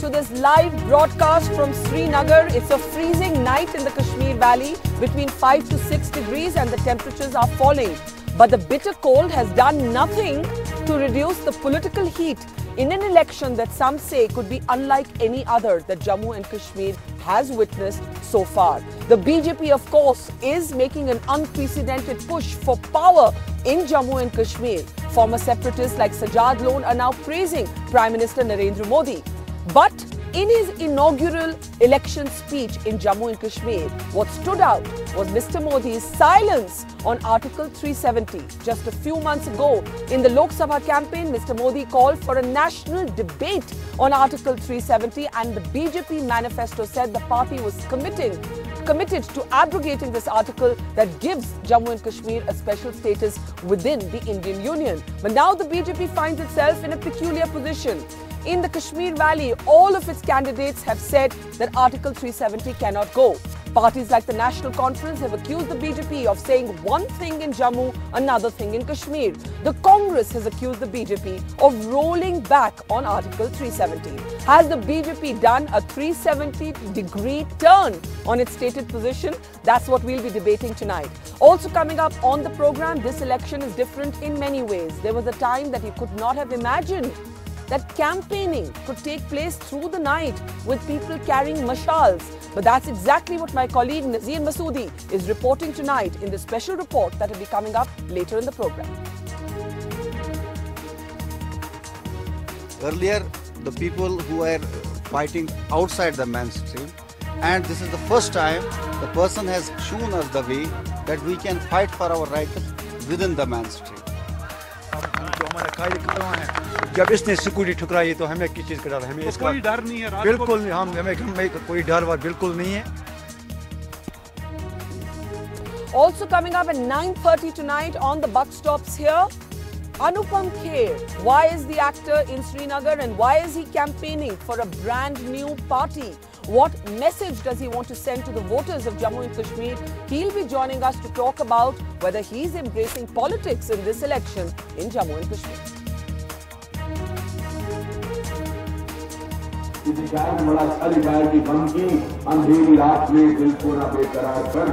to this live broadcast from Srinagar. It's a freezing night in the Kashmir Valley, between 5 to 6 degrees, and the temperatures are falling. But the bitter cold has done nothing to reduce the political heat in an election that some say could be unlike any other that Jammu and Kashmir has witnessed so far. The BJP, of course, is making an unprecedented push for power in Jammu and Kashmir. Former separatists like Sajad Lone are now praising Prime Minister Narendra Modi. But in his inaugural election speech in Jammu and Kashmir, what stood out was Mr. Modi's silence on Article 370. Just a few months ago, in the Lok Sabha campaign, Mr. Modi called for a national debate on Article 370, and the BJP manifesto said the party was committed to abrogating this article that gives Jammu and Kashmir a special status within the Indian Union. But now the BJP finds itself in a peculiar position. In the Kashmir Valley, all of its candidates have said that Article 370 cannot go. Parties like the National Conference have accused the BJP of saying one thing in Jammu, another thing in Kashmir. The Congress has accused the BJP of rolling back on Article 370. Has the BJP done a 370-degree turn on its stated position? That's what we'll be debating tonight. Also coming up on the program, this election is different in many ways. There was a time that you could not have imagined that campaigning could take place through the night with people carrying mashals. But that's exactly what my colleague Nazir Masoodi is reporting tonight in the special report that will be coming up later in the program. Earlier, the people who were fighting outside the mainstream, and this is the first time the person has shown us the way that we can fight for our rights within the mainstream. जब इसने security ठुकराई तो हमें किस चीज का डर है? हमें इसका कोई डर नहीं है। बिल्कुल नहीं, हमें कोई डर बिल्कुल नहीं है। Also coming up at 9:30 tonight on the buck stops here, Anupam Kher. Why is the actor in Srinagar and why is he campaigning for a brand new party? What message does he want to send to the voters of Jammu and Kashmir? He'll be joining us to talk about whether he's embracing politics in this election in Jammu and Kashmir. अंधेरी रात में दिल को ना बेकरार कर,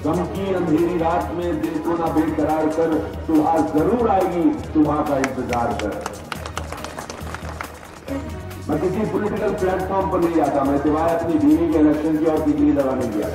गम की अंधेरी रात में दिल को ना बेकरार कर, सुबह जरूर आएगी, सुबह का इंतजार कर। मैं किसी पॉलिटिकल प्लेटफॉर्म पर नहीं जाता, मैं सिवाय अपनी बीवी के इलेक्शन की और किसी की दवा नहीं दिया।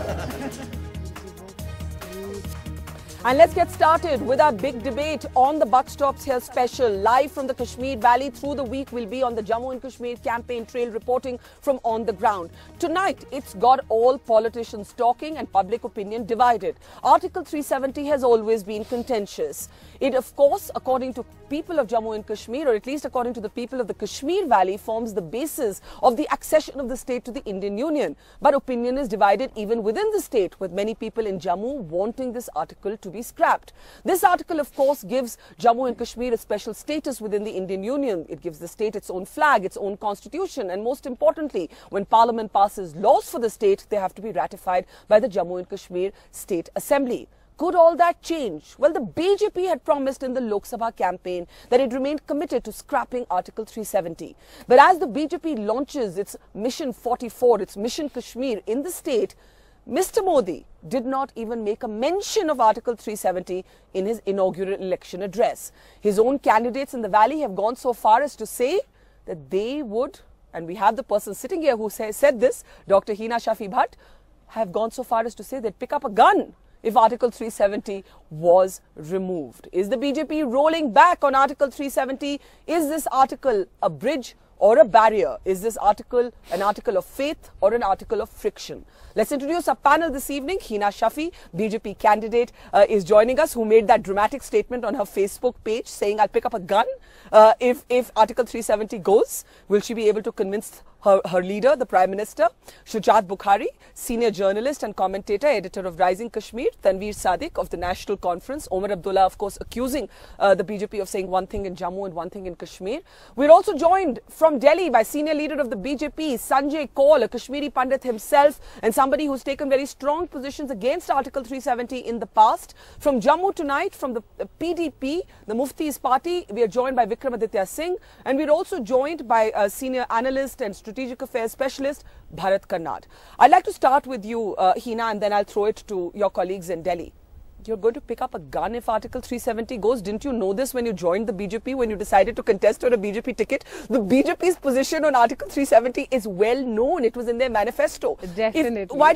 And let's get started with our big debate on the Buck Stops Here special. Live from the Kashmir Valley through the week, we'll be on the Jammu and Kashmir campaign trail reporting from on the ground. Tonight, it's got all politicians talking and public opinion divided. Article 370 has always been contentious. It, of course, according to people of Jammu and Kashmir, or at least according to the people of the Kashmir Valley, forms the basis of the accession of the state to the Indian Union. But opinion is divided even within the state, with many people in Jammu wanting this article to be scrapped. This article, of course, gives Jammu and Kashmir a special status within the Indian Union. It gives the state its own flag, its own constitution, and most importantly, when Parliament passes laws for the state, they have to be ratified by the Jammu and Kashmir State Assembly. Could all that change? Well, the BJP had promised in the Lok Sabha campaign that it remained committed to scrapping Article 370. But as the BJP launches its Mission 44, its Mission Kashmir in the state, Mr. Modi did not even make a mention of Article 370 in his inaugural election address. His own candidates in the valley have gone so far as to say that they would, and we have the person sitting here who said this, Dr. Hina Shafi Bhatt, have gone so far as to say they'd pick up a gun if Article 370 was removed. Is the BJP rolling back on Article 370? Is this article a bridge or a barrier? Is this article an article of faith or an article of friction? Let's introduce our panel this evening. Hina Shafi, BJP candidate, is joining us, who made that dramatic statement on her Facebook page saying, I'll pick up a gun if Article 370 goes. Will she be able to convince her leader, the Prime Minister? Shujat Bukhari, senior journalist and commentator, editor of Rising Kashmir. Tanveer Sadiq of the National Conference. Omar Abdullah, of course, accusing the BJP of saying one thing in Jammu and one thing in Kashmir. We're also joined from from Delhi by senior leader of the BJP, Sanjay Kaul, a Kashmiri Pandit himself and somebody who's taken very strong positions against Article 370 in the past. From Jammu tonight, from the PDP, the Mufti's party, we are joined by Vikramaditya Singh, and we're also joined by a senior analyst and strategic affairs specialist, Bharat Kannad. I'd like to start with you, Hina, and then I'll throw it to your colleagues in Delhi. You're going to pick up a gun if Article 370 goes. Didn't you know this when you joined the BJP, when you decided to contest on a BJP ticket? The BJP's position on Article 370 is well known. It was in their manifesto. Definitely. Why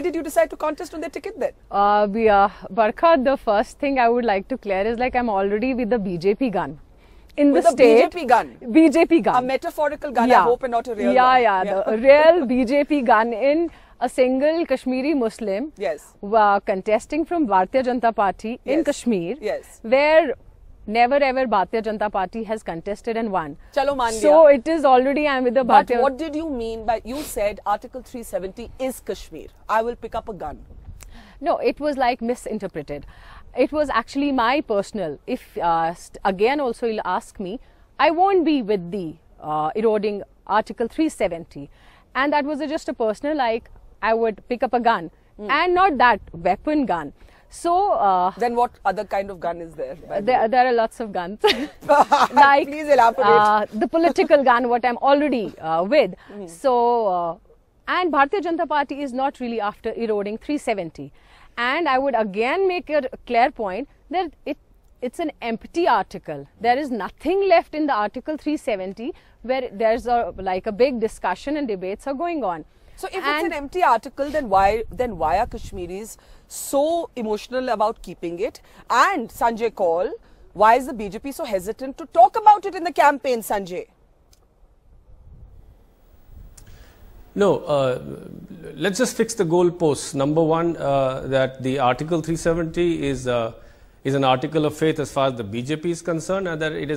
did you decide to contest on their ticket then? Barkha, the first thing I would like to clear is like I'm already with the BJP gun. In with the state, BJP gun? BJP gun. A metaphorical gun, I hope, and not a real one. Yeah, the real BJP gun in a single Kashmiri Muslim contesting from Bharatiya Janata Party in Kashmir, where never ever Bharatiya Janata Party has contested and won. Chalo maan liya. So it is already I'm with the Bharatiya. But what did you mean by, you said Article 370 is Kashmir. I will pick up a gun. No, it was like misinterpreted. It was actually my personal. If again also you'll ask me, I won't be with the eroding Article 370. And that was just a personal, like, I would pick up a gun and not that weapon gun. So then what other kind of gun is there? There are lots of guns. Like, please elaborate. The political gun, what I'm already with. So and Bharatiya Janata Party is not really after eroding 370. And I would again make a clear point that it's an empty article. There is nothing left in the Article 370 where there's a big discussion and debates are going on. So if it's an empty article, then why are Kashmiris so emotional about keeping it? And Sanjay Kaul, why is the BJP so hesitant to talk about it in the campaign, Sanjay? No, let's just fix the goalposts. Number one, that the Article 370 is an article of faith as far as the BJP is concerned, and that it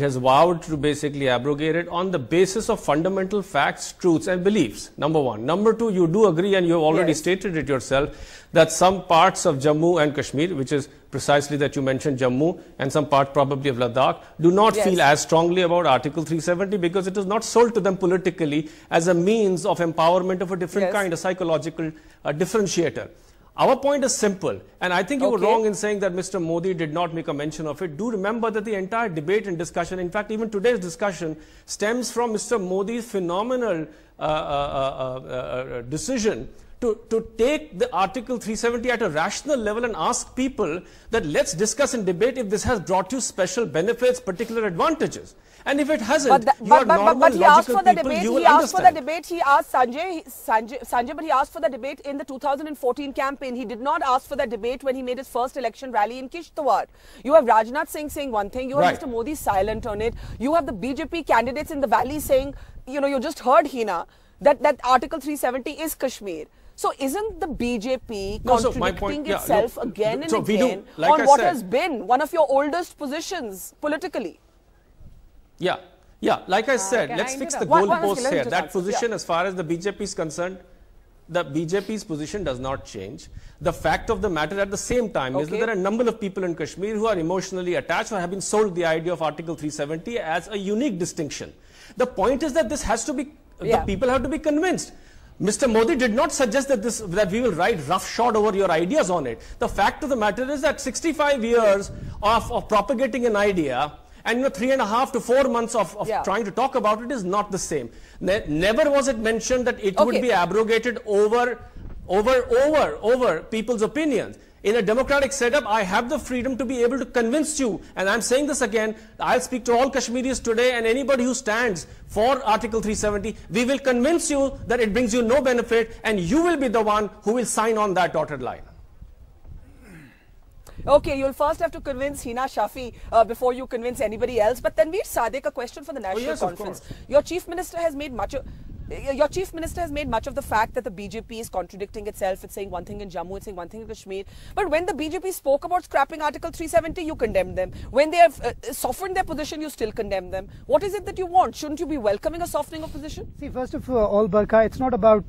has vowed to basically abrogate it on the basis of fundamental facts, truths and beliefs. Number one. Number two, you do agree, and you have already stated it yourself, that some parts of Jammu and Kashmir, which is precisely that you mentioned Jammu, and some part probably of Ladakh, do not feel as strongly about Article 370 because it is not sold to them politically as a means of empowerment of a different kind, a psychological differentiator. Our point is simple, and I think you were wrong in saying that Mr. Modi did not make a mention of it. Do remember that the entire debate and discussion, in fact, even today's discussion, stems from Mr. Modi's phenomenal decision to take the Article 370 at a rational level and ask people that let's discuss and debate if this has brought you special benefits, particular advantages. And if it hasn't, but he asked for the debate. He asked for the debate. He asked Sanjay, but he asked for the debate in the 2014 campaign. He did not ask for the debate when he made his first election rally in Kishtwar. You have Rajnath Singh saying one thing. You have Mr. Modi silent on it. You have the BJP candidates in the valley saying, you just heard Hina, that Article 370 is Kashmir. So isn't the BJP contradicting itself again and again on what has been one of your oldest positions politically? Yeah, like I said, let's fix the goalposts here. That position, as far as the BJP is concerned, the BJP's position does not change. The fact of the matter at the same time is that there are a number of people in Kashmir who are emotionally attached or have been sold the idea of Article 370 as a unique distinction. The point is that this has to be, the people have to be convinced. Mr. Modi did not suggest that we will ride roughshod over your ideas on it. The fact of the matter is that 65 years of propagating an idea and 3.5 to 4 months of trying to talk about it is not the same. Never was it mentioned that it would be abrogated over people's opinions. In a democratic setup, I have the freedom to be able to convince you, and I'm saying this again, I'll speak to all Kashmiris today and anybody who stands for Article 370, we will convince you that it brings you no benefit and you will be the one who will sign on that dotted line. Okay, you'll first have to convince Hina Shafi before you convince anybody else. But Tanveer Sadek, a question for the National Conference. Your Chief Minister has made much of... your chief minister has made much of the fact that the BJP is contradicting itself. It's saying one thing in Jammu, it's saying one thing in Kashmir. But when the BJP spoke about scrapping Article 370, you condemned them. When they have softened their position, you still condemn them. What is it that you want? Shouldn't you be welcoming a softening of position? See, first of all, Barkha, it's not about,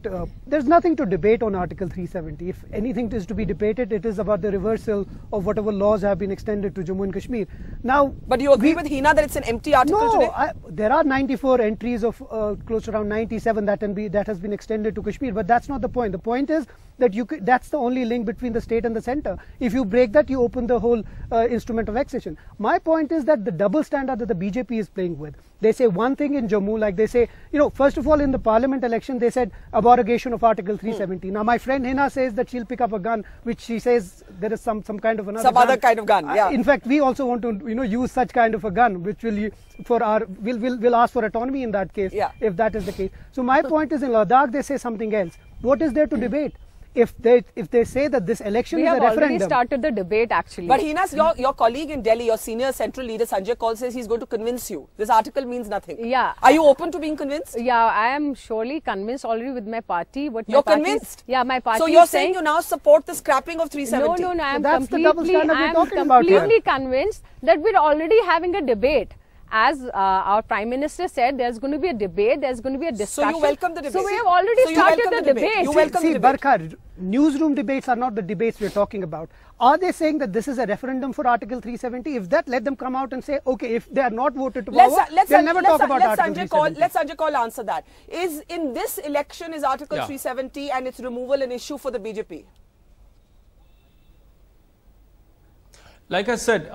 there's nothing to debate on Article 370. If anything is to be debated, it is about the reversal of whatever laws have been extended to Jammu and Kashmir. Now, but you agree with Hina that it's an empty article today? No, there are 94 entries of close to around 97 that has been extended to Kashmir, but that's not the point. The point is that that's the only link between the state and the center. If you break that, you open the whole instrument of accession. My point is that the double standard that the BJP is playing with. They say one thing in Jammu, like they say, first of all, in the parliament election, they said abrogation of Article 370. Now, my friend Hina says that she'll pick up a gun, which she says there is some kind of another other kind of gun. Yeah. In fact, we also want to use such kind of a gun, which will ask for autonomy in that case, if that is the case. So my point is, in Ladakh they say something else. What is there to debate? If they say that this election is a referendum. We have already started the debate, actually. But Hina, your colleague in Delhi, your senior central leader Sanjay Kaul, says he's going to convince you. This article means nothing. Yeah. Are you open to being convinced? Yeah, I am surely convinced already with my party. You're convinced? Yeah, my party. So you're saying you now support the scrapping of 370? No, I am that's the double standard we're talking about completely convinced that we're already having a debate. As our Prime Minister said, there's going to be a debate, there's going to be a discussion. So you welcome the debate? So we have already started the debate. You welcome the debate. Barkha, newsroom debates are not the debates we're talking about. Are they saying that this is a referendum for Article 370? If that, let them come out and say, okay, if they are not voted to power, they'll never talk about Article 370. Let Sanjay Kaul answer that. In this election, is Article 370 and its removal an issue for the BJP? Like I said,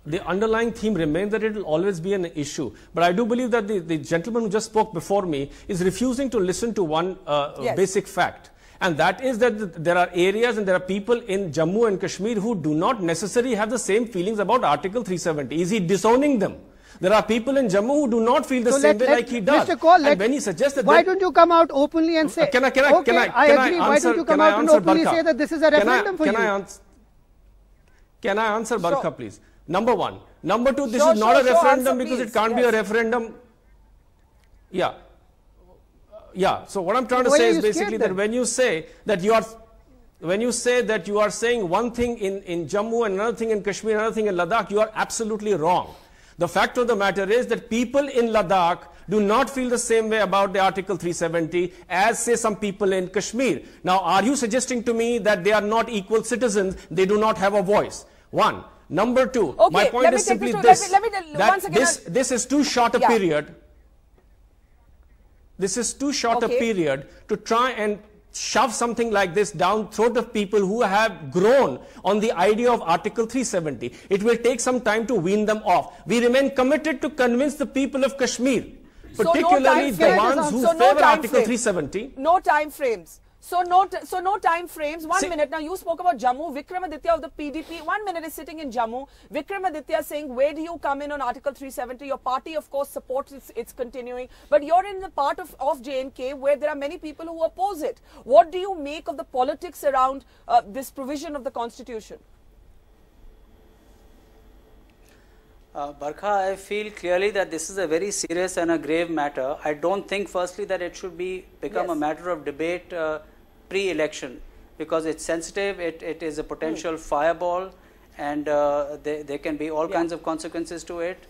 the underlying theme remains that it will always be an issue. But I do believe that the gentleman who just spoke before me is refusing to listen to one basic fact. And that is that there are areas and there are people in Jammu and Kashmir who do not necessarily have the same feelings about Article 370. Is he disowning them? There are people in Jammu who do not feel the same way like he does. Mr. Kaul, and when he suggests that why don't you come out openly and say, I agree. Why don't you come out and openly say that this is a referendum for you? Can I answer, Barkha, please? Number one. Number two, this is not a referendum because it can't be a referendum. Yeah. So what I'm trying to say is basically that when you say that you are saying one thing in Jammu and another thing in Kashmir, another thing in Ladakh, you are absolutely wrong. The fact of the matter is that people in Ladakh do not feel the same way about the Article 370 as, say, some people in Kashmir. Now, are you suggesting to me that they are not equal citizens? They do not have a voice. One. Number two, my point is simply this, this is too short a period. This is too short a period to try and shove something like this down throat of people who have grown on the idea of Article 370. It will take some time to wean them off. We remain committed to convince the people of Kashmir, particularly the ones who favor Article 370. No time frames. So no time frames. 1 minute. Now you spoke about Jammu. Vikramaditya of the PDP. 1 minute is sitting in Jammu. Vikramaditya saying, where do you come in on Article 370? Your party, of course, supports its continuing. But you're in the part of J&K where there are many people who oppose it. What do you make of the politics around this provision of the Constitution? Barkha, I feel clearly that this is a very serious and a grave matter. I don't think, firstly, that it should become a matter of debate pre-election, because it's sensitive, it is a potential fireball, and there can be all kinds of consequences to it.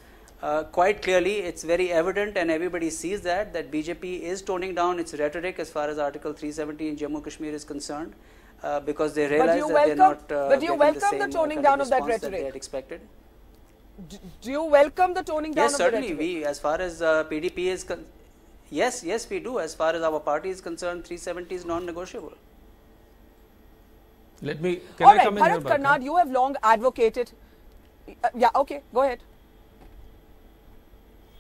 Quite clearly, it's very evident, and everybody sees that BJP is toning down its rhetoric as far as Article 370 in Jammu and Kashmir is concerned, because they realize that they're not but you welcome the toning down of that rhetoric that they had expected. Do you welcome the toning down of the rhetoric? Yes, certainly. We, as far as PDP is yes, we do. As far as our party is concerned, 370 is non-negotiable. Can I come in Bharat Karnad, you have long advocated. Go ahead.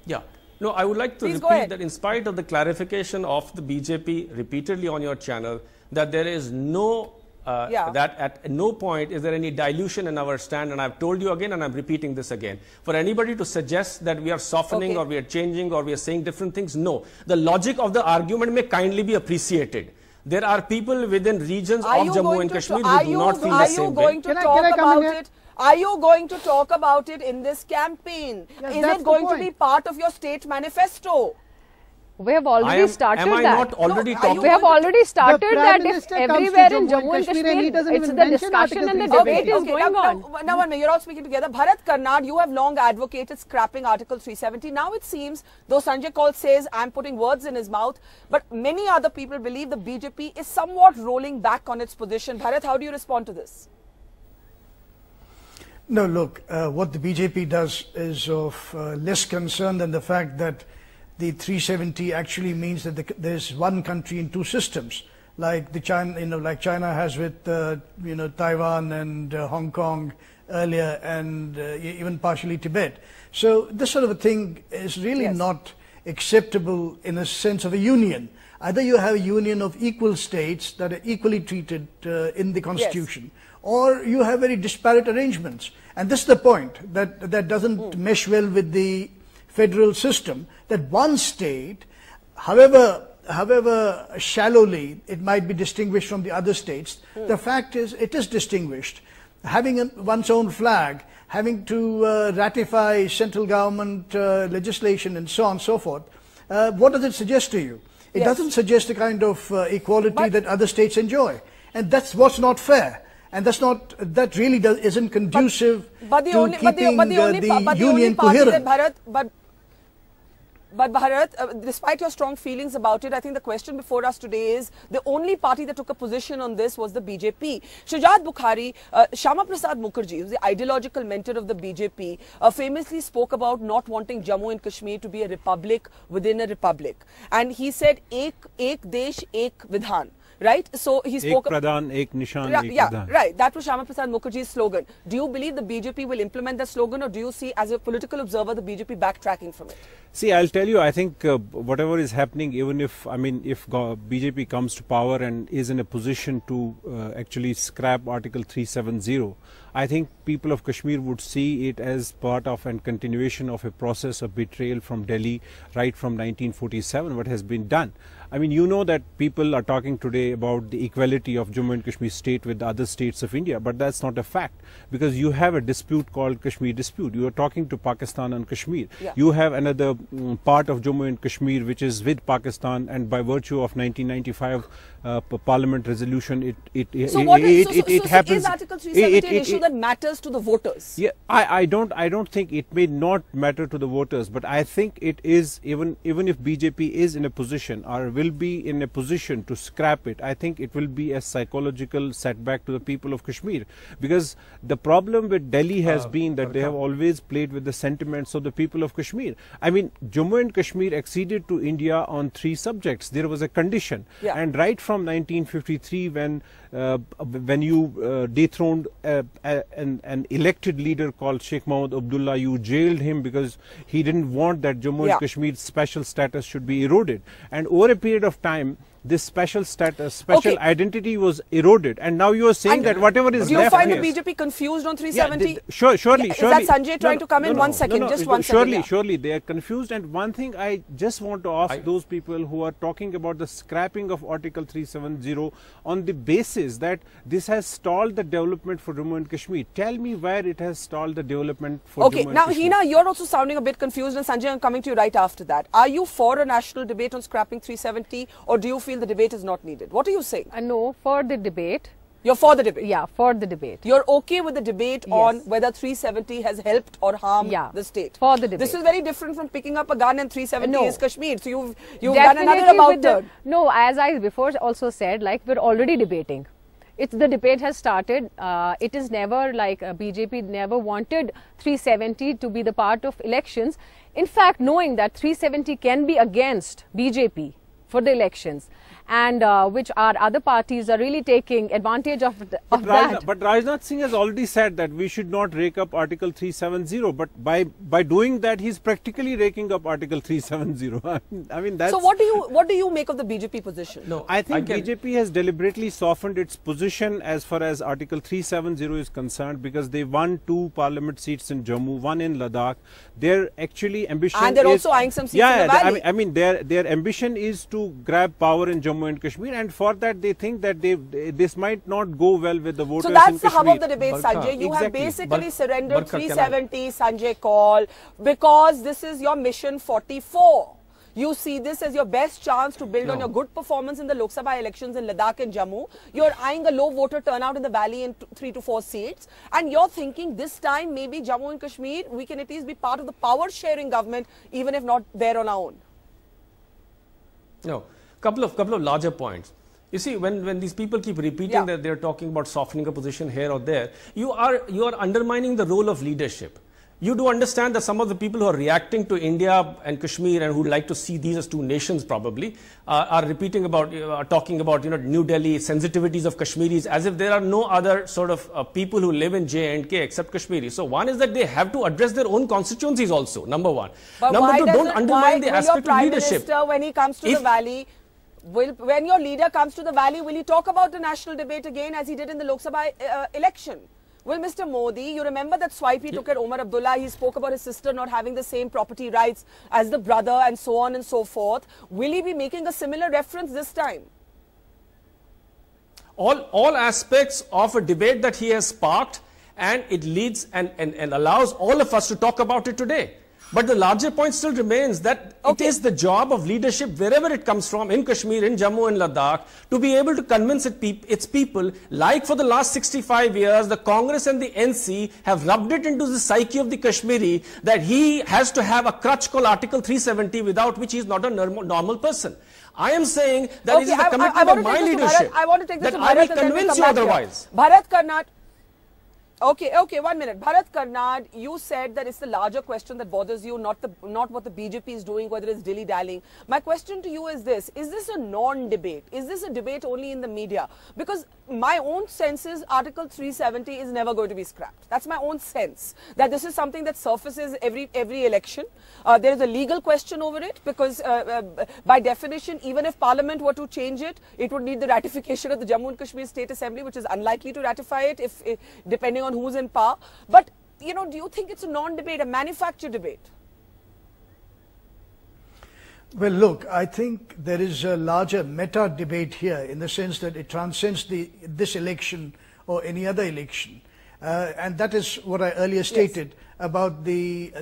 Yeah. No, I would like to repeat that in spite of the clarification of the BJP repeatedly on your channel, that there is no that at no point is there any dilution in our stand, and I've told you again and I'm repeating this again. For anybody to suggest that we are softening or we are changing or we are saying different things, no. The logic of the argument may kindly be appreciated. There are people within regions of Jammu and Kashmir who do not feel the same way. Are you going to talk about it? Are you going to talk about it in this campaign? Is it going to be part of your state manifesto? We have already started am I that. not already talking? We have already started that if everywhere in Jammu and Kashmir, Kashmir, it's the discussion and the debate is going on. Now, one minute, you're all speaking together. Bharat Karnad, you have long advocated scrapping Article 370. Now it seems, though Sanjay Kaul says I'm putting words in his mouth, but many other people believe the BJP is somewhat rolling back on its position. Bharat, how do you respond to this? No, look, what the BJP does is of less concern than the fact that the 370 actually means that there's one country in two systems, like China has with Taiwan and Hong Kong earlier, and even partially Tibet. So this sort of a thing is really not acceptable in a sense of a union. Either you have a union of equal states that are equally treated in the constitution, or you have very disparate arrangements. And this is the point, that doesn't mesh well with the federal system, that one state, however shallowly it might be distinguished from the other states, the fact is it is distinguished. Having one's own flag, having to ratify central government legislation and so on and so forth, what does it suggest to you? It doesn't suggest the kind of equality that other states enjoy. And that's what's not fair. And that really isn't conducive to keeping the union coherent. But Bharat, despite your strong feelings about it, I think the question before us today is the only party that took a position on this was the BJP. Shujat Bukhari, Syama Prasad Mookerjee, who's the ideological mentor of the BJP, famously spoke about not wanting Jammu and Kashmir to be a republic within a republic. And he said, Ek Desh, Ek Vidhan. Right? So he spoke... Ek Pradhan, Ek Nishan, Ek Vidhan. Right. That was Syama Prasad Mookerjee's slogan. Do you believe the BJP will implement that slogan, or do you see, as a political observer, the BJP backtracking from it? See, I'll tell you, I think whatever is happening, even if BJP comes to power and is in a position to actually scrap Article 370, I think people of Kashmir would see it as part of and continuation of a process of betrayal from Delhi right from 1947, what has been done. I mean, you know that people are talking today about the equality of Jammu and Kashmir state with the other states of India, but that's not a fact, because you have a dispute called Kashmir dispute. You are talking to Pakistan and Kashmir. You have another part of Jammu and Kashmir which is with Pakistan, and by virtue of 1995 Parliament resolution, it happens. Is Article 370 an issue that matters to the voters? Yeah, I don't think it may not matter to the voters, but I think it is, even if BJP is in a position or will be in a position to scrap it, I think it will be a psychological setback to the people of Kashmir, because the problem with Delhi has been that they have always played with the sentiments of the people of Kashmir. I mean, Jammu and Kashmir acceded to India on 3 subjects. There was a condition, and right from 1953, when you dethroned an elected leader called Sheikh Mohammed Abdullah, you jailed him because he didn't want that Jammu and Kashmir's special status should be eroded. And over a period of time, this special status, special identity was eroded, and now you are saying that whatever is left. Do you find the BJP confused on 370? Surely. Is that Sanjay trying to come in? 1 second, just 1 second. Surely they are confused. And one thing I just want to ask those people who are talking about the scrapping of Article 370 on the basis that this has stalled the development for Jammu and Kashmir. Tell me where it has stalled the development for Jammu and Kashmir. Now Hina, you're also sounding a bit confused, and Sanjay, I'm coming to you right after that. Are you for a national debate on scrapping 370, or do you feel the debate is not needed? What are you saying? No, for the debate. You're for the debate? Yeah, for the debate. You're okay with the debate on whether 370 has helped or harmed the state? For the debate. This is very different from picking up a gun and 370 is Kashmir. So you've done another about turn. No, as I before also said, like, we're already debating. The debate has started. It is never like BJP never wanted 370 to be the part of elections. In fact, knowing that 370 can be against BJP for the elections, and which our other parties are really taking advantage of that. But Rajnath Singh has already said that we should not rake up Article 370, but by doing that, he's practically raking up Article 370. I mean, that's... So what do you make of the BJP position? No, I think BJP has deliberately softened its position as far as Article 370 is concerned, because they won 2 parliament seats in Jammu, 1 in Ladakh. Their actually ambition and they're also eyeing some seats in the valley. I mean, their ambition is to grab power in Jammu and Kashmir, and for that they think that this might not go well with the voters in Kashmir. So that's the hub of the debate, Sanjay. You have basically surrendered 370, Sanjay Kaul, because this is your mission 44. You see this as your best chance to build on your good performance in the Lok Sabha elections in Ladakh and Jammu. You're eyeing a low voter turnout in the valley in 3 to 4 seats. And you're thinking this time maybe Jammu and Kashmir, we can at least be part of the power sharing government, even if not there on our own. No, couple of larger points. You see, when these people keep repeating that they're talking about softening a position here or there, you are undermining the role of leadership. You do understand that some of the people who are reacting to India and Kashmir and who would like to see these as two nations probably are repeating about, talking about, New Delhi sensitivities of Kashmiris as if there are no other sort of people who live in J&K except Kashmiri. So one is that they have to address their own constituencies also, number one. But number two, don't undermine the aspect of leadership. Minister, when he comes to the valley, when your leader comes to the valley, will he talk about the national debate again as he did in the Lok Sabha election? Will Mr. Modi, you remember that swipe he took at Omar Abdullah, he spoke about his sister not having the same property rights as the brother and so on and so forth. Will he be making a similar reference this time? All aspects of a debate that he has sparked, and it leads and allows all of us to talk about it today. But the larger point still remains that it is the job of leadership, wherever it comes from, in Kashmir, in Jammu and Ladakh, to be able to convince its people, like for the last 65 years, the Congress and the NC have rubbed it into the psyche of the Kashmiri that he has to have a crutch called Article 370, without which he is not a normal person. I am saying that it is the commitment of my leadership that I will convince you otherwise. Bharat Karnad. Okay, 1 minute. Bharat Karnad, you said that it's the larger question that bothers you, not what the BJP is doing, whether it's dilly-dallying. My question to you is this a non-debate? Is this a debate only in the media? Because my own sense is Article 370 is never going to be scrapped. That's my own sense, that this is something that surfaces every election. There is a legal question over it, because by definition, even if Parliament were to change it, it would need the ratification of the Jammu and Kashmir State Assembly, which is unlikely to ratify it if depending on who's in power. But, do you think it's a non-debate, a manufactured debate? Well, look, I think there is a larger meta debate here, in the sense that it transcends this election or any other election. And that is what I earlier stated about the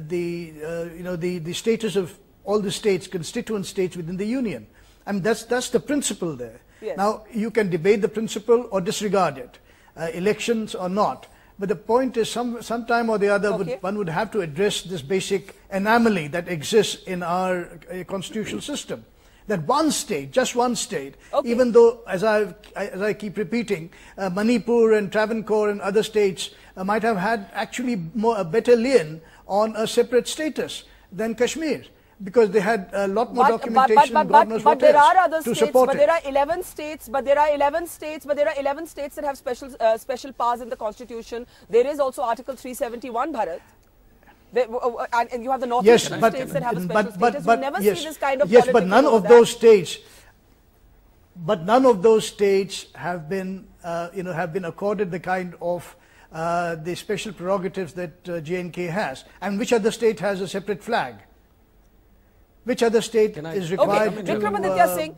status of all the states, constituent states within the union. I mean, that's the principle there. Yes. Now, you can debate the principle or disregard it, elections or not. But the point is, sometime or the other, one would have to address this basic anomaly that exists in our constitutional system. That one state, just one state, even though, as I keep repeating, Manipur and Travancore and other states might have had actually a better lien on a separate status than Kashmir, because they had a lot more documentation and God knows what else to support it. But there are 11 states, but there are 11 states that have special powers in the constitution. There is also Article 371, Bharat. And you have the northeastern states that have a special status. We never see this kind of politics. But none of those states have been, accorded the kind of the special prerogatives that J&K has. And which other state has a separate flag? Which other state is required to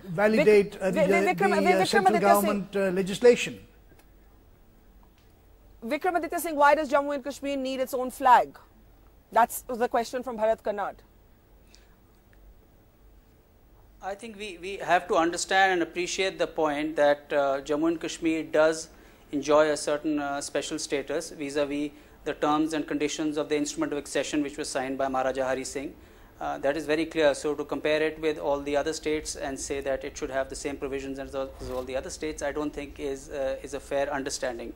validate the central government legislation? Vikramaditya Singh, why does Jammu and Kashmir need its own flag? That's the question from Bharat Karnad. I think we have to understand and appreciate the point that Jammu and Kashmir does enjoy a certain special status vis-a-vis the terms and conditions of the instrument of accession which was signed by Maharaja Hari Singh. That is very clear. So to compare it with all the other states and say that it should have the same provisions as all the other states, I don't think is a fair understanding.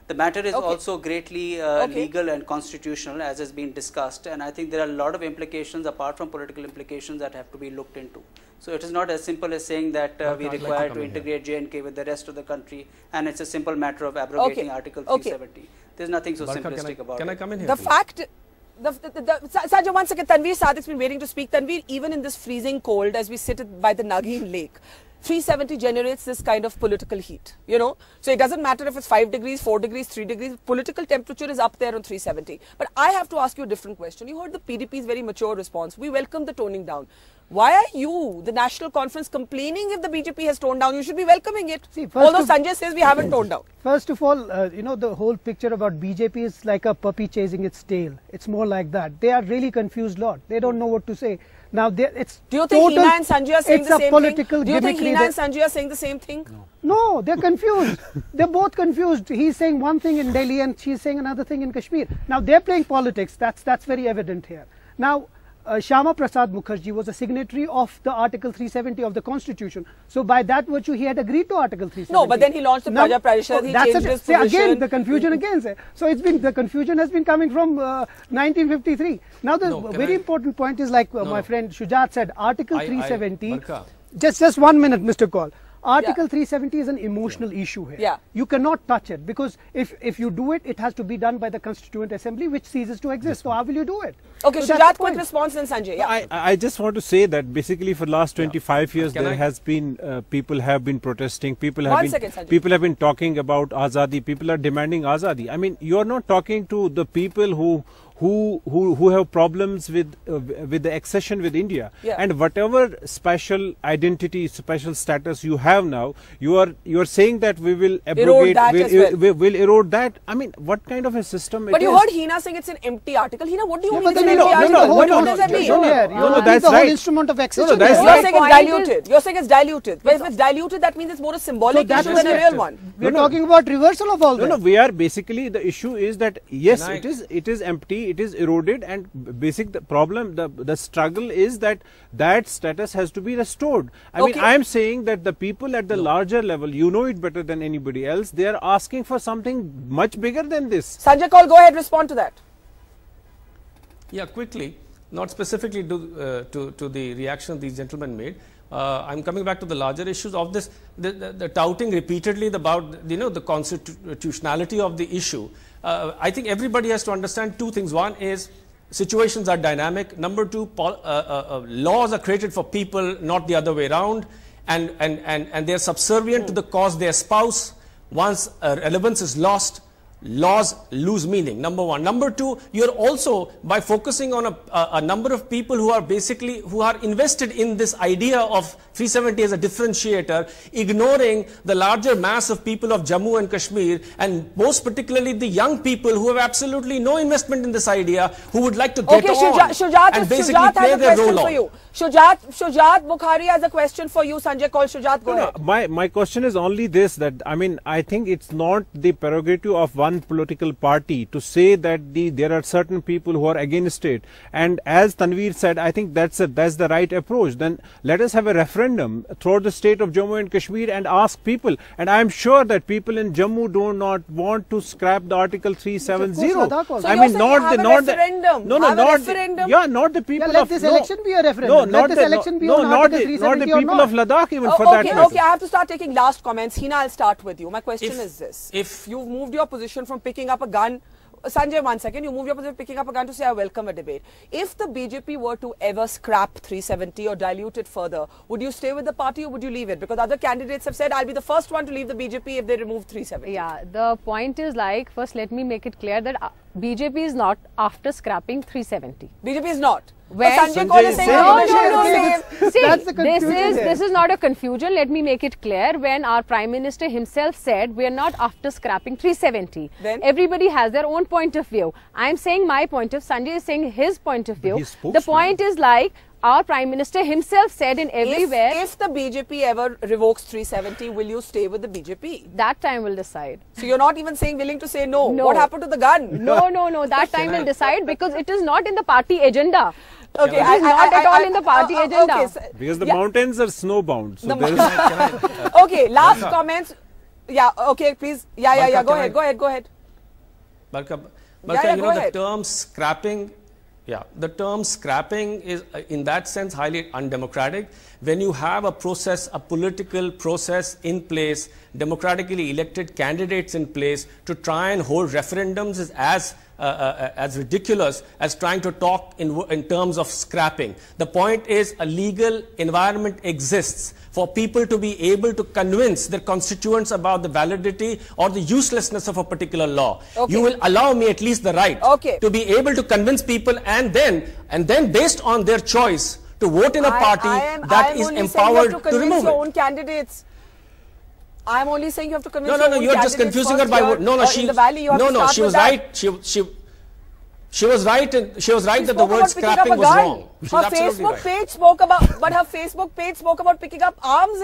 The matter is also greatly legal and constitutional, as has been discussed, and I think there are a lot of implications apart from political implications that have to be looked into. So it is not as simple as saying that we require to integrate J&K with the rest of the country, and it's a simple matter of abrogating Article 370. There's nothing so simplistic about it. Can I come in here? The fact... Sajja, 1 second. Tanveer Sadiq's been waiting to speak. Tanveer, even in this freezing cold, as we sit by the Nagin Lake, 370 generates this kind of political heat, So it doesn't matter if it's 5 degrees, 4 degrees, 3 degrees, political temperature is up there on 370. But I have to ask you a different question. You heard the PDP's very mature response. We welcome the toning down. Why are you, the National Conference, complaining if the BJP has toned down? You should be welcoming it. See, although Sanjay says we haven't toned down. First of all, the whole picture about BJP is like a puppy chasing its tail. It's more like that. They are really confused lot. They don't know what to say. Now, it's do you think total, Hina and Sanjay are saying the same political thing? Do you think gimmickry Hina and Sanjay are saying the same thing? No, they're confused. They're both confused. He's saying one thing in Delhi and she's saying another thing in Kashmir. Now, they're playing politics. That's very evident here. Now, Syama Prasad Mookerjee was a signatory of the Article 370 of the Constitution. So by that virtue, he had agreed to Article 370. No, but then he launched the Praja Parishad. He changed his position. Again, the confusion again. So the confusion has been coming from 1953. Now, the very important point is, like my friend Shujat said, Article 370. Just 1 minute, Mr. Kaul. Article 370 is an emotional issue here. Yeah. You cannot touch it because if you do it, it has to be done by the Constituent Assembly, which ceases to exist. So how will you do it? Okay, so Shujat, quick response and Sanjay. Yeah. I just want to say that basically for the last 25 years there has been people have been protesting. People have been talking about Azadi. People are demanding Azadi. I mean, you are not talking to the people who have problems with the accession with India, and whatever special identity, special status you have now, you are saying that we will abrogate, will erode that. I mean, what kind of a system? But you heard Hina saying it's an empty article. Hina, what do you mean? What does that mean? No, that's the whole instrument of accession. You're saying it's diluted. You're saying it's diluted. But if it's diluted, that means it's more a symbolic issue than a real one. We're talking about reversal of all that. No, we are basically, the issue is that yes, it is empty, it is eroded, and the problem, the struggle is that status has to be restored. I mean, I am saying that the people at the larger level, you know it better than anybody else, they are asking for something much bigger than this. Sanjay Kaul, go ahead, respond to that. Yeah, quickly, not specifically to the reaction these gentlemen made. I'm coming back to the larger issues of this, the touting repeatedly about the constitutionality of the issue. I think everybody has to understand two things. One is situations are dynamic. Number two, laws are created for people, not the other way around, and they are subservient to the cause they espouse. Once relevance is lost, laws lose meaning, number one. Number two, you're also, by focusing on a number of people who are invested in this idea of 370 as a differentiator, ignoring the larger mass of people of Jammu and Kashmir, and most particularly the young people who have absolutely no investment in this idea, who would like to get on and basically play their role on. Shujat Bukhari has a question for you. Sanjay Kaul. Shujat, go ahead. My question is only this, that I mean, I think it's not the prerogative of one political party to say that there are certain people who are against it, and as Tanveer said, I think that's the right approach. Then let us have a referendum throughout the state of Jammu and Kashmir and ask people, and I am sure that people in Jammu do not want to scrap the Article 370. So I mean, not the people let this election be a referendum. Not the people of Ladakh even for that matter. Okay, I have to start taking last comments. Hina, I'll start with you. My question is this. If you've moved your position from picking up a gun, Sanjay, 1 second, you move your position picking up a gun to say I welcome a debate. If the BJP were to ever scrap 370 or dilute it further, would you stay with the party or would you leave it? Because other candidates have said I'll be the first one to leave the BJP if they remove 370. Yeah, the point is, like, first let me make it clear that BJP is not after scrapping 370. BJP is not. When Sanjay Kaul is saying this is not a confusion. Let me make it clear. When our Prime Minister himself said we are not after scrapping 370, then everybody has their own point of view. I am saying my point of view. Sanjay is saying his point of view. The point is, like, our Prime Minister himself said in everywhere. If the BJP ever revokes 370, will you stay with the BJP? That time will decide. So you're not even saying willing to say no. What happened to the gun? No. That time will decide, because it is not in the party agenda. Okay, it is not at all in the party agenda. Okay, because the mountains are snowbound. So okay, last comments. Yeah, okay, please. Yeah. Go ahead. Barka, the term scrapping. Yeah, the term scrapping is in that sense highly undemocratic. When you have a process, a political process in place, democratically elected candidates in place, to try and hold referendums is as ridiculous as trying to talk in terms of scrapping. The point is, a legal environment exists for people to be able to convince their constituents about the validity or the uselessness of a particular law. You will allow me at least the right to be able to convince people, and then based on their choice to vote in a party that is empowered to remove your own candidates. I'm only saying you have to convince No, you're just confusing her by what? No, she was right. She was right that the word scrapping was wrong. Her Facebook page spoke about picking up arms.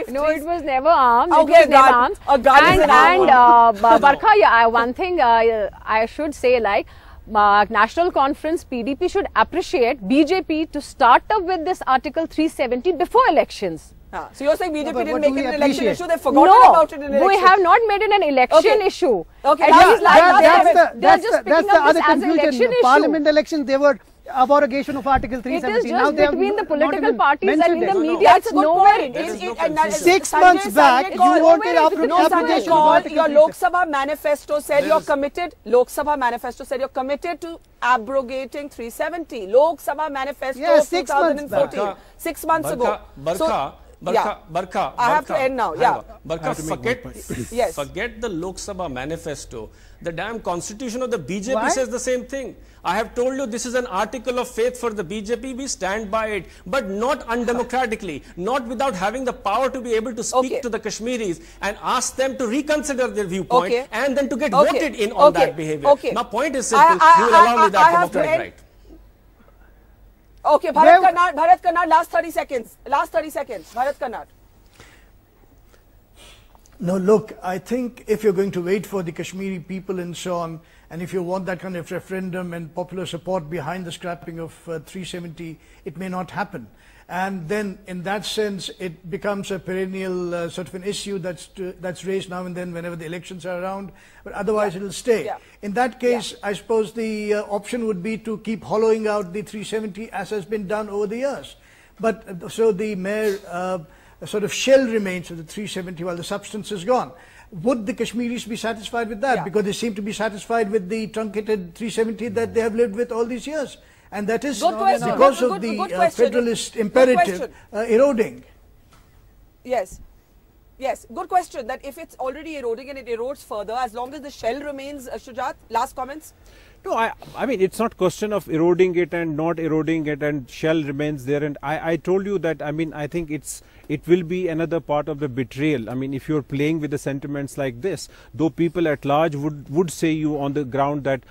No, it was never arms. Okay, it was never arms. A gun is an arm. Barkha, yeah, one thing I should say, like, National Conference PDP should appreciate BJP to start up with this Article 370 before elections. So you're saying BJP didn't make it an election issue? They forgot about it in election. We have not made it an election issue. Okay, that's the other confusion. Parliament elections, they were abrogation of Article 370. It is just between the political parties and in the media. That's a good point. 6 months back, you wanted abrogation of Article 370. Your Lok Sabha manifesto said you're committed. Lok Sabha manifesto said you're committed to abrogating 370. Lok Sabha manifesto of 2014. 6 months ago. Barkha, I have to end now. Yeah. Barkha, forget the Lok Sabha manifesto. The damn constitution of the BJP says the same thing. I have told you this is an article of faith for the BJP. We stand by it, but not undemocratically, not without having the power to be able to speak to the Kashmiris and ask them to reconsider their viewpoint and then to get voted in on that behavior. My point is simple. You will allow me that democratic right. Okay, Bharat Karnad, last 30 seconds. Bharat Karnad. No, look, I think if you're going to wait for the Kashmiri people and so on, and if you want that kind of referendum and popular support behind the scrapping of 370, it may not happen. And then, in that sense, it becomes a perennial sort of an issue that's raised now and then whenever the elections are around. But otherwise, it'll stay. In that case, I suppose the option would be to keep hollowing out the 370 as has been done over the years. But so the mere sort of shell remains of the 370 while the substance is gone. Would the Kashmiris be satisfied with that? Because they seem to be satisfied with the truncated 370 that they have lived with all these years. And that is because of the federalist imperative eroding. Yes. Yes, good question. That if it's already eroding and it erodes further, as long as the shell remains, Shujat, last comments? No, I mean, it's not question of eroding it and not eroding it and shell remains there. And I told you that, I mean, I think it will be another part of the betrayal. I mean, if you're playing with the sentiments like this, though people at large would say you on the ground that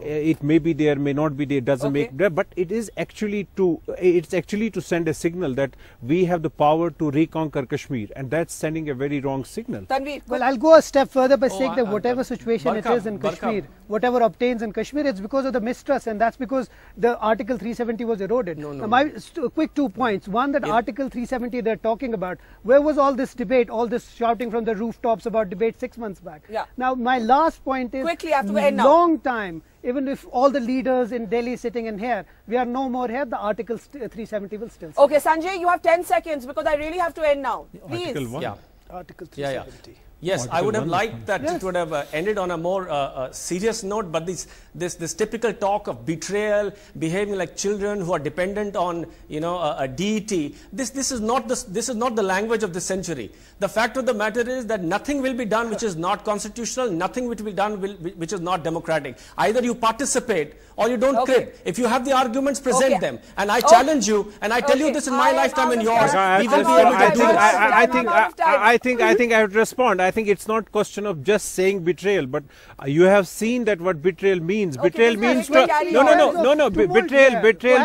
it may be there, may not be there, doesn't make there, but it is actually to send a signal that we have the power to reconquer Kashmir, and that's sending a very wrong signal. Tanveer, well, I'll go a step further by saying that whatever situation it is in Kashmir, whatever obtains in Kashmir, it's because of the mistrust, and that's because the Article 370 was eroded. My quick 2 points. One, that Article 370 they're talking about, where was all this debate, all this shouting from the rooftops about debate 6 months back? Now, my last point is, quickly, after we end now. Long time, even if all the leaders in Delhi sitting in here, we are no more here, the Article 370 will still stay. Okay, Sanjay, you have 10 seconds because I really have to end now. Please. Article 1. Article 370. Yes, I would have liked that it would have ended on a more serious note, but this typical talk of betrayal, behaving like children who are dependent on, you know, a deity, this is not the language of the century. The fact of the matter is that nothing will be done which is not constitutional, nothing which will be done which is not democratic. Either you participate or you don't crib. If you have the arguments, present them. And I challenge you, and I tell you this in my lifetime and yours. We will be able to do this. I think I have to respond. I think it's not question of just saying betrayal, but you have seen that what betrayal means. Betrayal means betrayal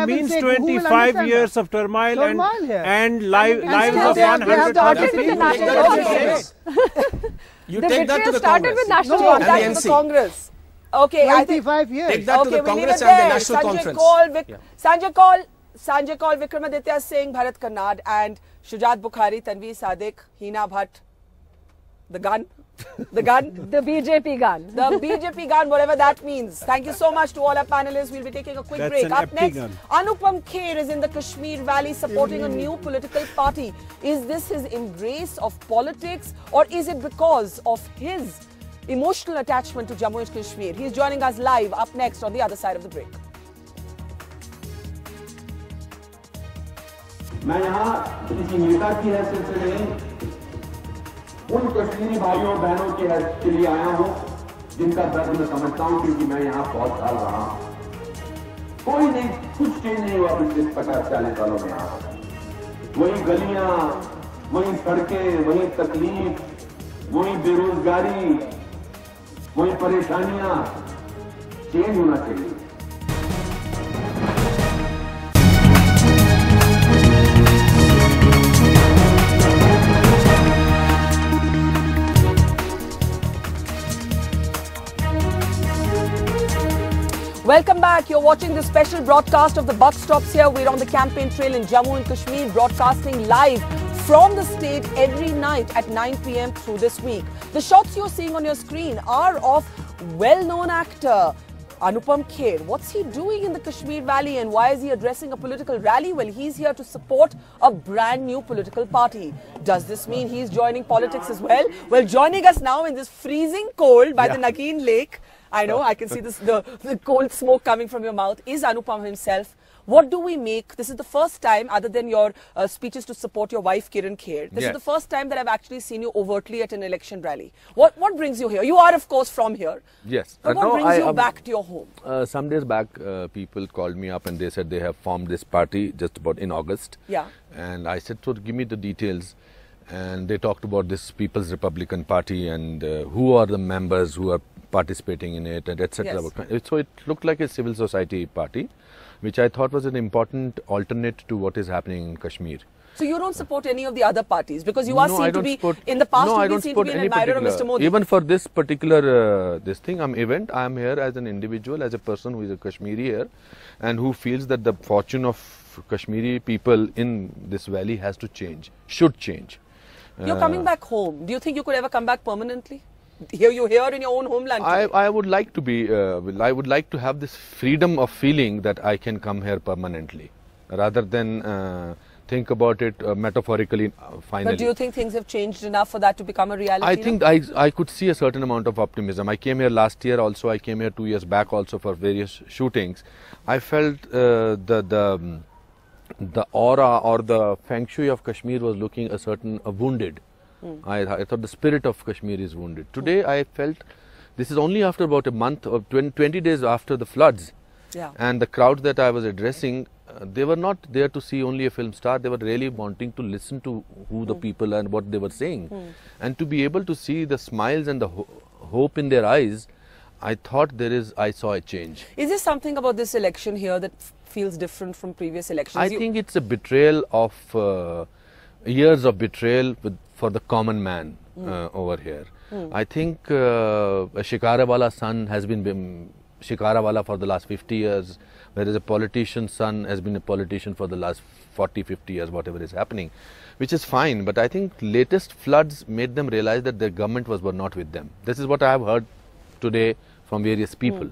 means 25 years of turmoil and lives of 100 people. You take that to the Congress. Okay, 25 years. Take that to the Congress and the National Conference. Sanjay Kaul, Vikramaditya Singh, Bharat Karnad, and Shujat Bukhari, Tanveer Sadiq, Hina Bhatt. The gun? The gun? The BJP gun. The BJP gun, whatever that means. Thank you so much to all our panelists. We'll be taking a quick break. Up next, Anupam Kher is in the Kashmir Valley supporting a new political party. Is this his embrace of politics, or is it because of his emotional attachment to Jammu and Kashmir? He's joining us live up next on the other side of the break. मैं यहाँ किसी नेता की हैसियत से नहीं, उन कश्मीरी भाइयों बहनों के लिए आया हूँ जिनका दर्द मैं समझता हूँ, क्योंकि मैं यहाँ बहुत साल रहा हूँ। कोई नहीं, कुछ चेंज नहीं हुआ पिछले 50-40 सालों में यहाँ। वही गलियां, वही सड़कें, वही तकलीफ, वही बेरोजगारी, वही परेशानियां। चेंज होना चाहिए। Welcome back. You're watching this special broadcast of the Buck Stops here. We're on the campaign trail in Jammu and Kashmir, broadcasting live from the state every night at 9 p.m. through this week. The shots you're seeing on your screen are of well-known actor Anupam Kher. What's he doing in the Kashmir Valley and why is he addressing a political rally? Well, he's here to support a brand new political party. Does this mean he's joining politics as well? Well, joining us now in this freezing cold by the Nagin Lake, I know, I can see this, the cold smoke coming from your mouth, is Anupam himself. What do we make? This is the first time, other than your speeches to support your wife, Kiran Kher, this is the first time that I've actually seen you overtly at an election rally. What brings you here? You are, of course, from here. Yes. But what brings you back to your home? Some days back, people called me up and they said they have formed this party just about in August. Yeah. And I said, so give me the details. And they talked about this People's Republican Party and who are the members who are participating in it and etc. Yes. So it looked like a civil society party, which I thought was an important alternate to what is happening in Kashmir. So you don't support any of the other parties because you are seen to be, in the past you've been seen to be an admirer of Mr. Modi. Even for this particular event, I am here as an individual, as a person who is a Kashmiri here and who feels that the fortune of Kashmiri people in this valley has to change, should change. You're coming back home. Do you think you could ever come back permanently? You're here in your own homeland today. I would like to be, I would like to have this freedom of feeling that I can come here permanently, rather than think about it metaphorically, finally. But do you think things have changed enough for that to become a reality? I think I could see a certain amount of optimism. I came here last year also, I came here 2 years back also for various shootings. I felt the aura or the feng shui of Kashmir was looking wounded. I thought the spirit of Kashmir is wounded. Today I felt this is only after about a month or 20 days after the floods. Yeah. And the crowd that I was addressing, they were not there to see only a film star. They were really wanting to listen to who the people and what they were saying. And to be able to see the smiles and the hope in their eyes, I thought I saw a change. Is there something about this election here that feels different from previous elections? I think it's a betrayal of years of betrayal for the common man over here. I think a Shikarawala son has been Shikarawala for the last 50 years, whereas a politician's son has been a politician for the last 40, 50 years, whatever is happening, which is fine. But I think latest floods made them realize that their government were not with them. This is what I have heard today from various people,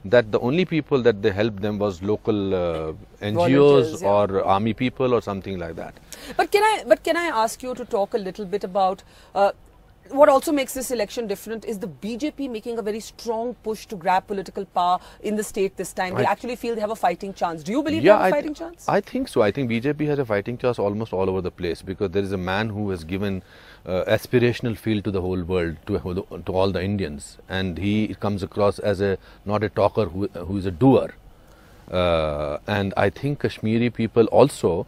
that the only people that they helped them was local NGOs or army people or something like that. But can I ask you to talk a little bit about what also makes this election different is the BJP making a very strong push to grab political power in the state this time. They actually feel they have a fighting chance. Do you believe they have a fighting chance? I think so. I think BJP has a fighting chance almost all over the place because there is a man who has given aspirational feel to the whole world, to all the Indians, and he comes across as not a talker who is a doer. And I think Kashmiri people also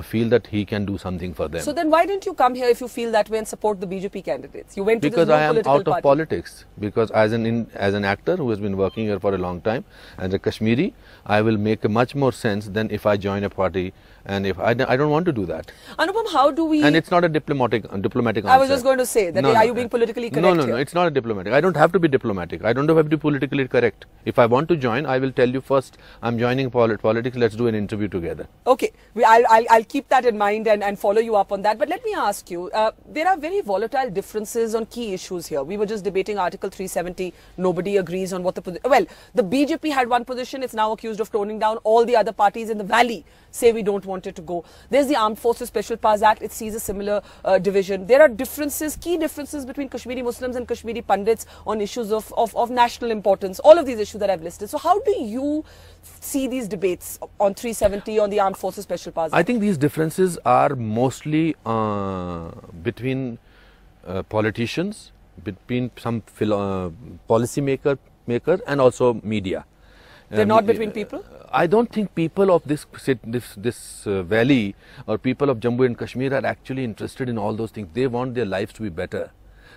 feel that he can do something for them. So then why didn't you come here if you feel that way and support the BJP candidates? You went to because this I am political out party. of politics. Because as an actor who has been working here for a long time, as a Kashmiri, I will make much more sense than if I join a party. And if I don't want to do that. Anupam, how do we? And it's not a diplomatic answer. I was just going to say that. Are you being politically correct? No, it's not a diplomatic. I don't have to be diplomatic. I don't have to be politically correct. If I want to join, I will tell you first. I'm joining politics. Let's do an interview together. Okay, I'll keep that in mind and follow you up on that. But let me ask you, there are very volatile differences on key issues here. We were just debating Article 370. Nobody agrees on what the BJP had one position. It's now accused of toning down. All the other parties in the valley say we don't want it to go. There's the Armed Forces Special Powers Act. It sees a similar division. There are differences, key differences between Kashmiri Muslims and Kashmiri Pandits on issues of national importance. All of these issues that I've listed. So how do you see these debates on 370, on the Armed Forces Special Powers Act? I think these differences are mostly between politicians, between some policy maker and also media. They're not between people? I don't think people of this valley or people of Jammu and Kashmir are actually interested in all those things. They want their lives to be better.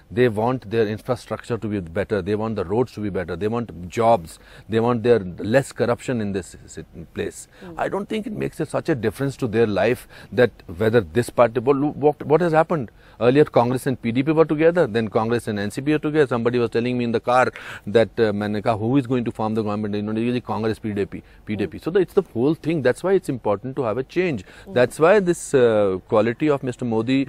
They want their infrastructure to be better. They want the roads to be better. They want jobs. They want their less corruption in this place. I don't think it makes such a difference to their life that whether this party, what has happened? Earlier Congress and PDP were together, then Congress and NCP are together. Somebody was telling me in the car that who is going to form the government? You know, usually Congress, PDP. So it's the whole thing. That's why it's important to have a change. That's why this quality of Mr. Modi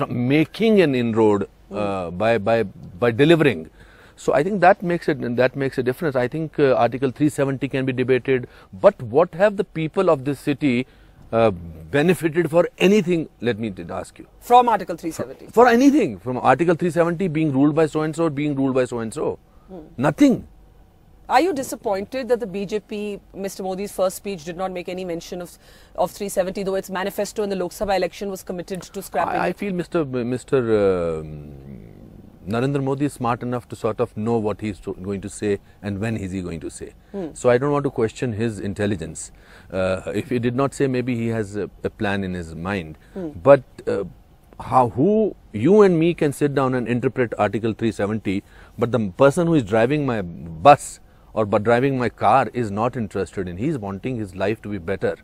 making an inroad by delivering. So I think that makes a difference. I think Article 370 can be debated, but what have the people of this city benefited for anything? Let me ask you. From Article 370? For anything. From Article 370 being ruled by so-and-so, being ruled by so-and-so. Nothing. Are you disappointed that the BJP, Mr. Modi's first speech did not make any mention of 370, though its manifesto in the Lok Sabha election was committed to scrapping I feel Mr. Narendra Modi is smart enough to sort of know what he's going to say and when is he going to say. So I don't want to question his intelligence. If he did not say, maybe he has a plan in his mind. But who you and me can sit down and interpret Article 370, but the person who is driving my bus or driving my car is not interested in. He is wanting his life to be better.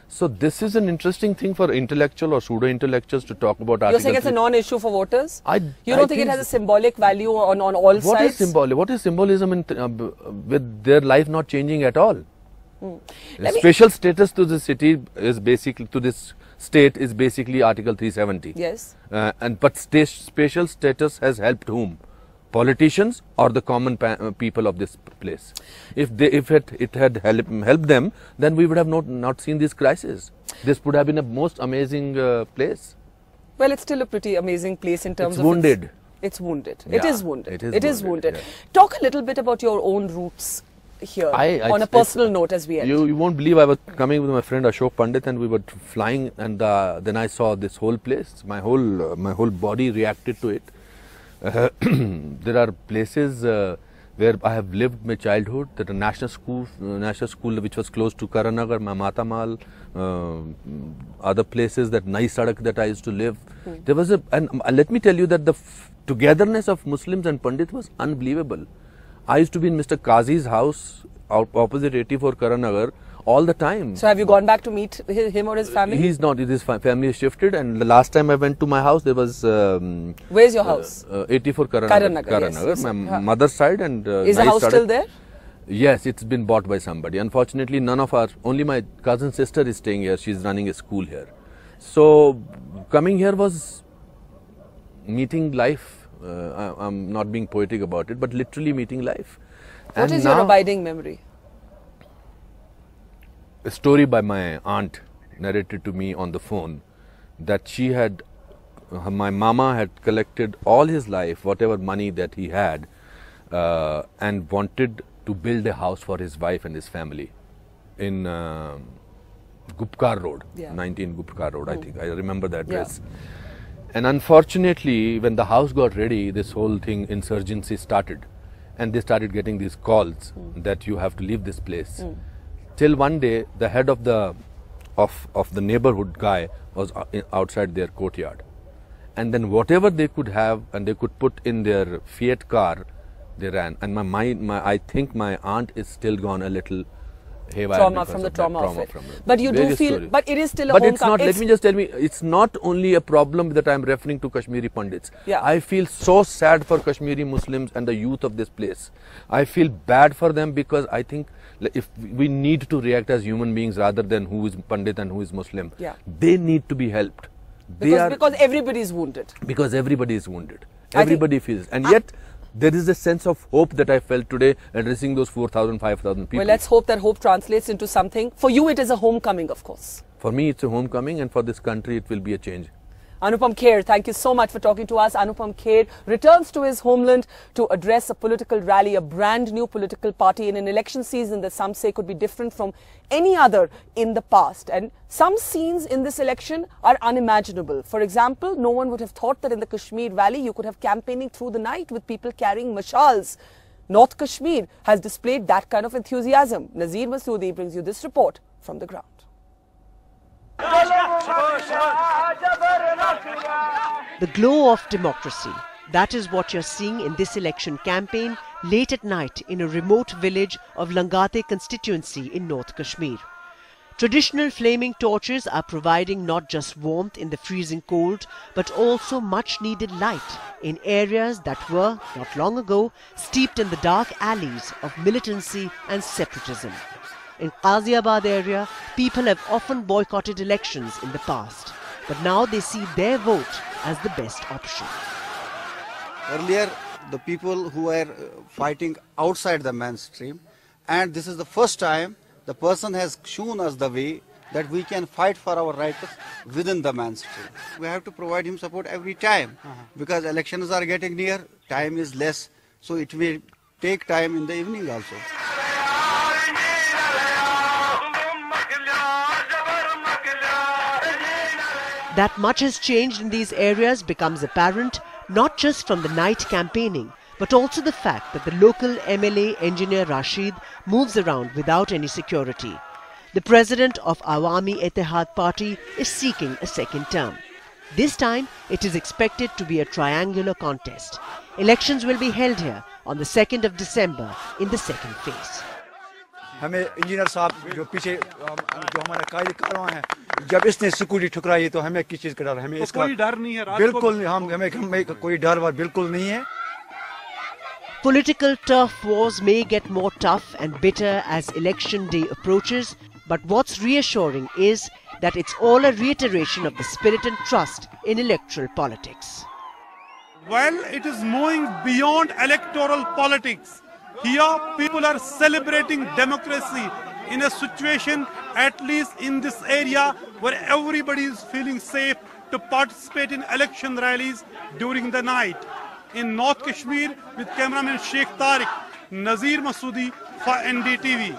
So this is an interesting thing for intellectual or pseudo-intellectuals to talk about. You're saying it's a non-issue for voters? You don't think it has a symbolic value on all sides? What is symbolic? What is symbolism in with their life not changing at all? Special status to the city is basically, to this state is basically Article 370. Yes. But special status has helped whom? Politicians or the common people of this place? If it had helped them, then we would have not seen this crisis. This would have been a most amazing place. Well, it's still a pretty amazing place in terms of wounded. It's wounded. Yeah, it is wounded. It is wounded. Yeah. Talk a little bit about your own roots here on a personal note as we end. You won't believe, I was coming with my friend Ashok Pandit and we were flying, and then I saw this whole place. My whole body reacted to it. There are places where I have lived my childhood. That a national school which was close to Srinagar, Matamal, other places, that Nai Sadak that I used to live. There was and let me tell you that the togetherness of Muslims and Pandit was unbelievable. I used to be in Mr. Qazi's house opposite 84 Srinagar all the time. So have you gone back to meet him or his family? He's not. His family is shifted, and the last time I went to my house, there was... Where's your house? 84 Srinagar. Yes. My mother's side. And is the house still there? Yes, it's been bought by somebody. Unfortunately, only my cousin's sister is staying here. She's running a school here. So, coming here was meeting life. I'm not being poetic about it, but literally meeting life. What is your abiding memory? A story by my aunt narrated to me on the phone that my mama had collected all his life, whatever money that he had, and wanted to build a house for his wife and his family in Gupkar Road, 19 Gupkar Road, I think. I remember the address. And unfortunately, when the house got ready, this whole thing, insurgency started. And they started getting these calls that you have to leave this place. Till one day, the head of the neighborhood guy was outside their courtyard, and then whatever they could have and they could put in their Fiat car, they ran. And I think my aunt is still gone a little haywire from the trauma of it. But you do feel, but it is still a But it's not. Let me just tell me, it's not only a problem that I'm referring to Kashmiri Pandits. I feel so sad for Kashmiri Muslims and the youth of this place. I feel bad for them because I think if we need to react as human beings rather than who is Pandit and who is Muslim, they need to be helped. Because everybody is wounded. Because everybody is wounded. Everybody feels. And yet, there is a sense of hope that I felt today addressing those 4,000, 5,000 people. Well, let's hope that hope translates into something. For you, it is a homecoming, of course. For me, it's a homecoming, and for this country, it will be a change. Anupam Kher, thank you so much for talking to us. Anupam Kher returns to his homeland to address a political rally, a brand new political party in an election season that some say could be different from any other in the past. And some scenes in this election are unimaginable. For example, no one would have thought that in the Kashmir Valley you could have campaigning through the night with people carrying mashals. North Kashmir has displayed that kind of enthusiasm. Nazir Masoodi brings you this report from the ground. The glow of democracy, That is what you're seeing in this election campaign late at night in a remote village of Langate constituency in North Kashmir. Traditional flaming torches are providing not just warmth in the freezing cold, but also much needed light in areas that were, not long ago, steeped in the dark alleys of militancy and separatism. In Ghaziabad area, people have often boycotted elections in the past, but now they see their vote as the best option. Earlier, the people who were fighting outside the mainstream, and this is the first time the person has shown us the way that we can fight for our rights within the mainstream. We have to provide him support every time because elections are getting near, time is less, so it will take time in the evening also. That much has changed in these areas becomes apparent not just from the night campaigning, but also the fact that the local MLA Engineer Rashid moves around without any security. The president of Awami Ittihad Party is seeking a second term. This time, it is expected to be a triangular contest. Elections will be held here on the 2nd of December in the second phase. हमें engineer साहब जो पीछे जो हमारा कार्यकर्ता हैं जब इसने सिक्योरिटी ठुकराई तो हमें किस चीज का डर हमें इसका कोई डर नहीं है बिल्कुल हमें कोई डर वार बिल्कुल नहीं है. Political turf wars may get more tough and bitter as election day approaches, but what's reassuring is that it's all a reiteration of the spirit and trust in electoral politics. Well, it is moving beyond electoral politics. Here, people are celebrating democracy in a situation, at least in this area, where everybody is feeling safe to participate in election rallies during the night. In North Kashmir, with cameraman Sheikh Tariq, Nazir Masoodi for NDTV.